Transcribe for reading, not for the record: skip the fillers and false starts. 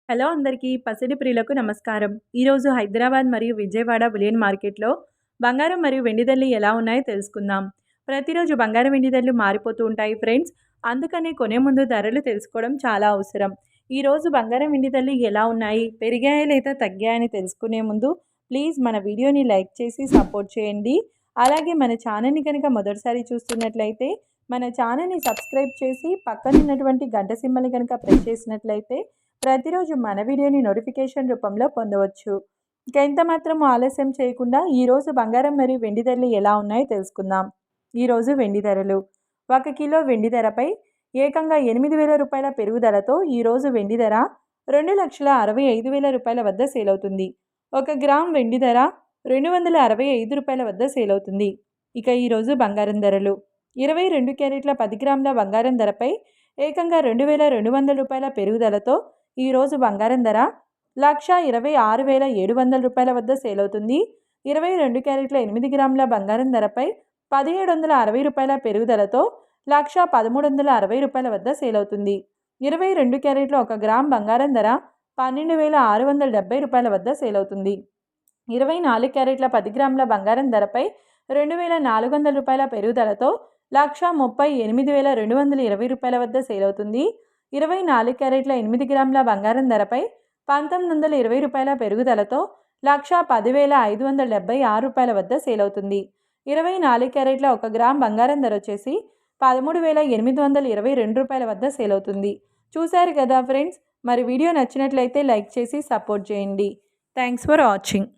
Hello అందరికీ పసిడి ప్రియులకు నమస్కారం. ఈరోజు హైదరాబాద్ మరియు విజయవాడ బులియన్ మార్కెట్లో బంగారం మరియు వెండి ధరలు ఎలా ఉన్నాయో తెలుసుకుందాం. ప్రతిరోజు బంగారం వెండి ధరలు మారిపోతూ ఉంటాయి ఫ్రెండ్స్. అందుకనే కొనే ముందు ధరలు తెలుసుకోవడం చాలా అవసరం. ఈరోజు బంగారం వెండి ధరలు ఎలా ఉన్నాయి, పెరిగాయా లేదా తగ్గాయని తెలుసుకునే ముందు ప్లీజ్ మన వీడియోని లైక్ చేసి సపోర్ట్ చేయండి. అలాగే మన ఛానల్ని కనుక మొదటిసారి చూస్తున్నట్లయితే మన ఛానల్ని సబ్స్క్రైబ్ చేసి పక్కనున్నటువంటి గంట సింబల్ని కనుక ప్రెస్ చేసినట్లయితే ప్రతిరోజు మన వీడియోని నోటిఫికేషన్ రూపంలో పొందవచ్చు. ఇక ఎంత మాత్రం ఆలస్యం చేయకుండా ఈరోజు బంగారం మరియు వెండి ధరలు ఎలా ఉన్నాయో తెలుసుకుందాం. ఈరోజు వెండి ధరలు 1 కిలో వెండి ధరపై ఏకంగా 8,000 రూపాయల పెరుగుదలతో ఈరోజు వెండి ధర 2,65,000 రూపాయల వద్ద సేల్ అవుతుంది. 1 గ్రామ్ వెండి ధర 265 రూపాయల వద్ద సేల్ అవుతుంది. ఇక ఈరోజు బంగారం ధరలు 22 క్యారెట్ల 10 గ్రాముల బంగారం ధరపై ఏకంగా 2,200 రూపాయల పెరుగుదలతో ఈరోజు బంగారం ధర 1,26,700 రూపాయల వద్ద సేల్ అవుతుంది. 22 క్యారెట్ల 8 గ్రాముల బంగారం ధరపై 1,760 రూపాయల పెరుగుదలతో 1,1360 రూపాయల వద్ద సేల్ అవుతుంది. 22 క్యారెట్ల 1 గ్రామ్ బంగారం ధర 12,670 రూపాయల వద్ద సేల్ అవుతుంది. 24 క్యారెట్ల 10 గ్రాముల బంగారం ధరపై 2,400 రూపాయల పెరుగుదలతో 1,38,220 రూపాయల వద్ద సేల్ అవుతుంది. 24 క్యారెట్ల 8 గ్రాముల బంగారం ధరపై 1,920 రూపాయల పెరుగుదలతో 1,10,576 రూపాయల వద్ద సేల్ అవుతుంది. 24 క్యారెట్ల 1 గ్రామ్ బంగారం ధర వచ్చేసి 13,822 రూపాయల వద్ద సేల్ అవుతుంది. చూశారు కదా ఫ్రెండ్స్, మరి వీడియో నచ్చినట్లయితే లైక్ చేసి సపోర్ట్ చేయండి. Thanks for watching.